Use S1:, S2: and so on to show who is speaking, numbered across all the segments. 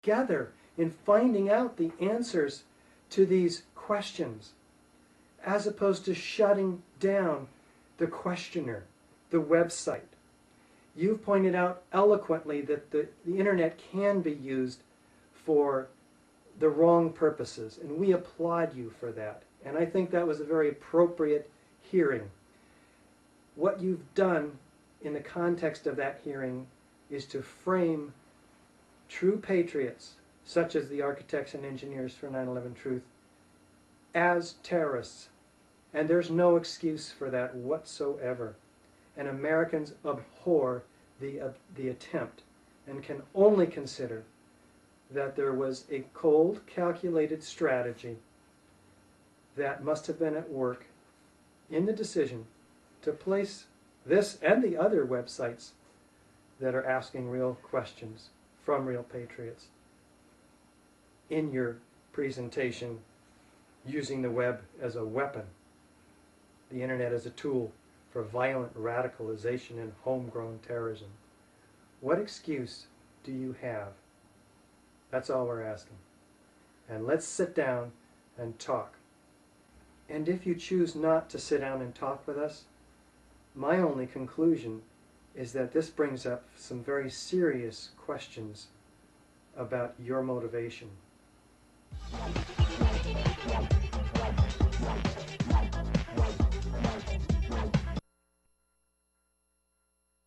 S1: together in finding out the answers to these questions, as opposed to shutting down the questioner, the website. You've pointed out eloquently that the internet can be used for the wrong purposes, and we applaud you for that. And I think that was a very appropriate hearing. What you've done in the context of that hearing is to frame true patriots, such as the architects and engineers for 9/11 Truth, as terrorists. And there's no excuse for that whatsoever. And Americans abhor the attempt and can only consider that there was a cold, calculated strategy that must have been at work in the decision to place this and the other websites that are asking real questions from real patriots in your presentation, using the web as a weapon, the internet as a tool for violent radicalization and homegrown terrorism. What excuse do you have? That's all we're asking. And let's sit down and talk. And if you choose not to sit down and talk with us, my only conclusion is that this brings up some very serious questions about your motivation.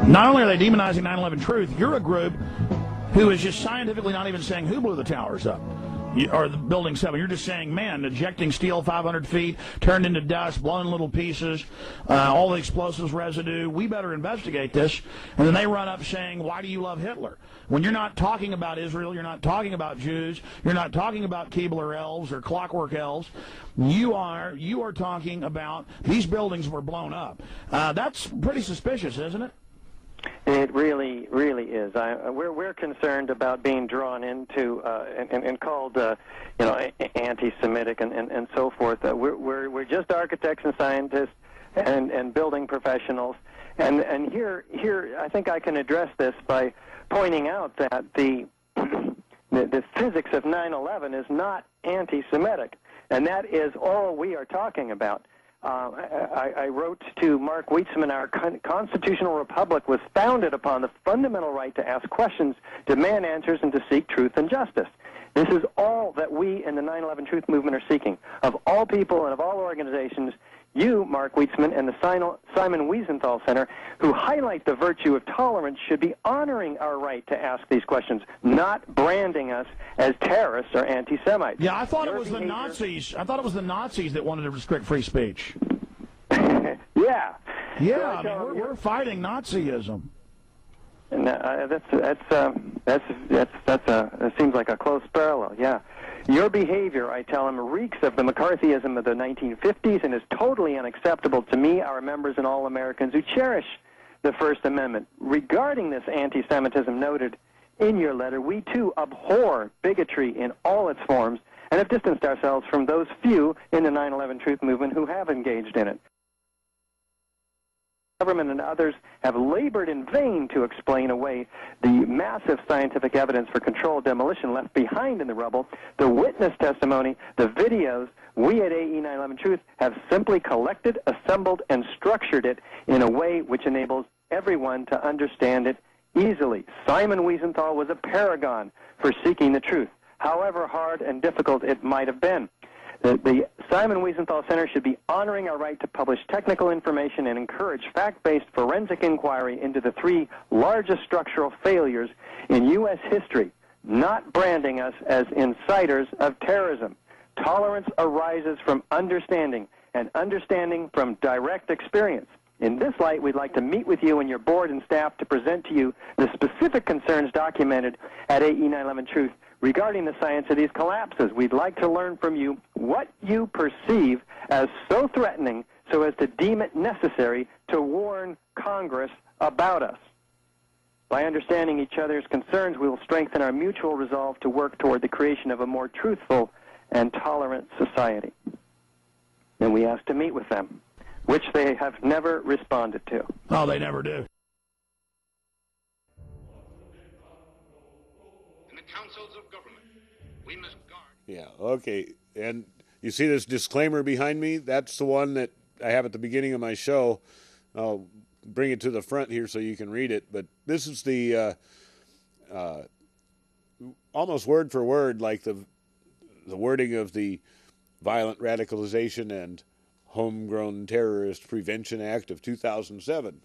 S2: Not only are they demonizing 9/11 Truth, you're a group who is just scientifically not even saying who blew the towers up, or the Building 7. You're just saying, man, ejecting steel 500 feet, turned into dust, blown in little pieces, all the explosives residue. We better investigate this. And then they run up saying, why do you love Hitler? When you're not talking about Israel, you're not talking about Jews, you're not talking about Keebler elves or Clockwork elves. You are talking about these buildings were blown up. That's pretty suspicious, isn't it?
S3: It really, really is. We're concerned about being drawn into and called, anti-Semitic and so forth. We're just architects and scientists and building professionals. And here I think I can address this by pointing out that the physics of 9/11 is not anti-Semitic, and that is all we are talking about. I wrote to Mark Weitzman, our constitutional republic was founded upon the fundamental right to ask questions, demand answers, and to seek truth and justice. This is all that we in the 9/11 Truth Movement are seeking. Of all people and of all organizations, you, Mark Weitzman, and the Simon Wiesenthal Center, who highlight the virtue of tolerance, should be honoring our right to ask these questions, not branding us as terrorists or anti-Semites.
S2: Yeah, I thought it was the Nazis. I thought it was the Nazis that wanted to restrict free speech.
S3: Yeah.
S2: Yeah, so we're fighting Nazism.
S3: And that seems like a close parallel. Yeah. Your behavior, I tell him, reeks of the McCarthyism of the 1950s and is totally unacceptable to me, our members, and all Americans who cherish the First Amendment. Regarding this anti-Semitism noted in your letter, we too abhor bigotry in all its forms and have distanced ourselves from those few in the 9/11 Truth Movement who have engaged in it. Government and others have labored in vain to explain away the massive scientific evidence for controlled demolition left behind in the rubble, the witness testimony, the videos. We at AE 9/11 Truth have simply collected, assembled, and structured it in a way which enables everyone to understand it easily. Simon Wiesenthal was a paragon for seeking the truth, however hard and difficult it might have been. The Simon Wiesenthal Center should be honoring our right to publish technical information and encourage fact-based forensic inquiry into the three largest structural failures in U.S. history, not branding us as inciters of terrorism. Tolerance arises from understanding, and understanding from direct experience. In this light, we'd like to meet with you and your board and staff to present to you the specific concerns documented at AE 9/11 Truth regarding the science of these collapses. We'd like to learn from you what you perceive as so threatening so as to deem it necessary to warn Congress about us. By understanding each other's concerns, we will strengthen our mutual resolve to work toward the creation of a more truthful and tolerant society. And we ask to meet with them, which they have never responded to.
S2: Oh, they never do.
S4: In the councils of government. We must guard.
S5: Yeah, okay. And you see this disclaimer behind me? That's the one that I have at the beginning of my show. I'll bring it to the front here so you can read it. But this is the almost word for word like the wording of the Violent Radicalization and Homegrown Terrorist Prevention Act of 2007.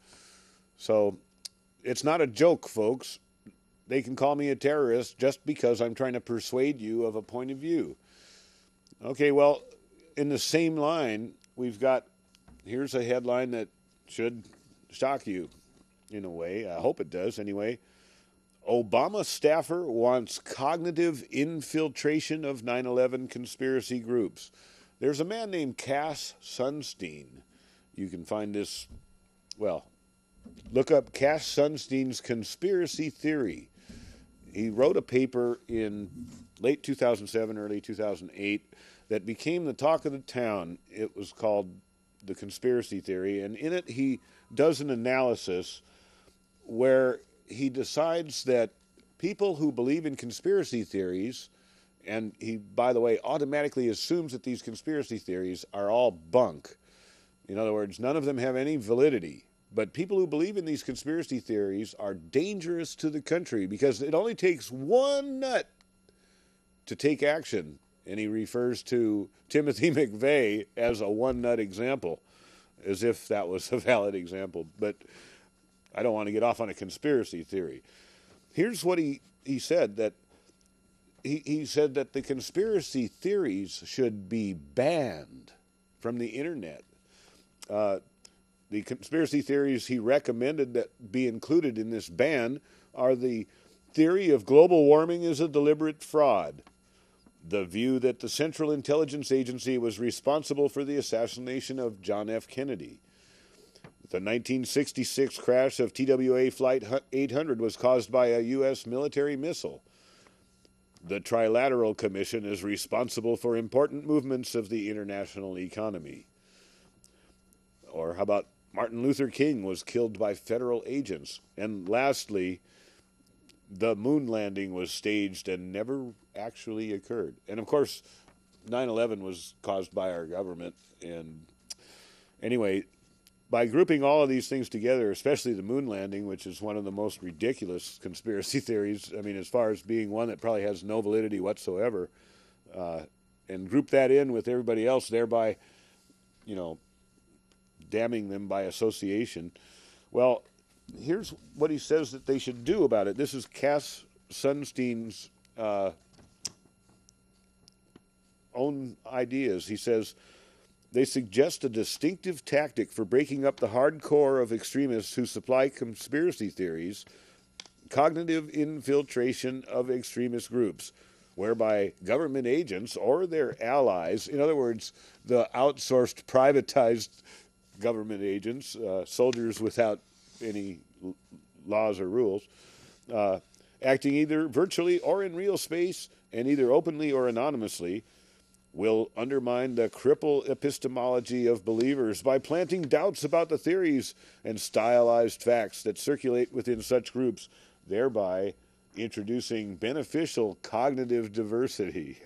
S5: So it's not a joke, folks. They can call me a terrorist just because I'm trying to persuade you of a point of view. Okay, well, in the same line, we've got, here's a headline that should shock you in a way. I hope it does anyway. Obama staffer wants cognitive infiltration of 9/11 conspiracy groups. There's a man named Cass Sunstein. You can find this, well, look up Cass Sunstein's conspiracy theory. He wrote a paper in late 2007, early 2008 that became the talk of the town. It was called The Conspiracy Theory, and in it he does an analysis where he decides that people who believe in conspiracy theories, and he, by the way, automatically assumes that these conspiracy theories are all bunk. In other words, none of them have any validity. But people who believe in these conspiracy theories are dangerous to the country because it only takes one nut to take action. And he refers to Timothy McVeigh as a one nut example, as if that was a valid example. But I don't want to get off on a conspiracy theory. Here's what he said, that he said that the conspiracy theories should be banned from the internet. The conspiracy theories he recommended that be included in this ban are the theory of global warming is a deliberate fraud, the view that the Central Intelligence Agency was responsible for the assassination of John F. Kennedy, the 1966 crash of TWA Flight 800 was caused by a U.S. military missile, the Trilateral Commission is responsible for important movements of the international economy. Or how about Martin Luther King was killed by federal agents? And lastly, the moon landing was staged and never actually occurred. And of course, 9/11 was caused by our government. And anyway, by grouping all of these things together, especially the moon landing, which is one of the most ridiculous conspiracy theories, I mean, as far as being one that probably has no validity whatsoever, and group that in with everybody else, thereby, you know, damning them by association. Well, here's what he says that they should do about it. This is Cass Sunstein's own ideas. He says, they suggest a distinctive tactic for breaking up the hardcore of extremists who supply conspiracy theories, cognitive infiltration of extremist groups, whereby government agents or their allies, in other words, the outsourced, privatized government agents, soldiers without any laws or rules, acting either virtually or in real space and either openly or anonymously, will undermine the cripple epistemology of believers by planting doubts about the theories and stylized facts that circulate within such groups, thereby introducing beneficial cognitive diversity.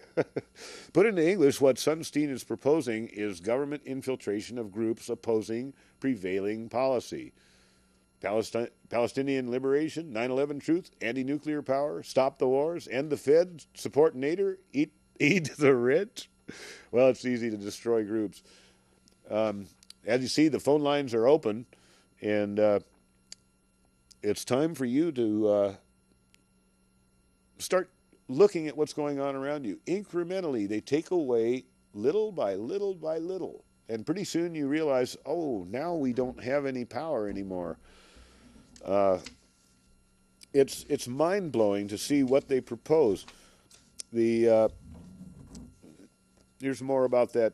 S5: Put into English, what Sunstein is proposing is government infiltration of groups opposing prevailing policy. Palestinian liberation, 9/11 truth, anti-nuclear power, stop the wars, end the Fed, support NATO, eat the rich. Well, it's easy to destroy groups. As you see, the phone lines are open, and it's time for you to start looking at what's going on around you. Incrementally, they take away little by little by little. And pretty soon you realize, oh, now we don't have any power anymore. It's mind-blowing to see what they propose. Here's more about that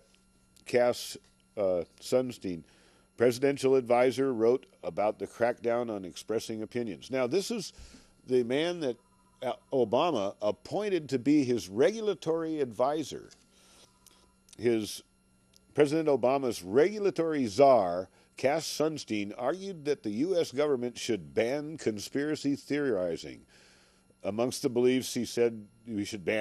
S5: Cass Sunstein. Presidential advisor wrote about the crackdown on expressing opinions. Now, this is the man that Obama appointed to be his regulatory advisor. President Obama's regulatory czar, Cass Sunstein, argued that the U.S. government should ban conspiracy theorizing. amongst the beliefs, he said we should ban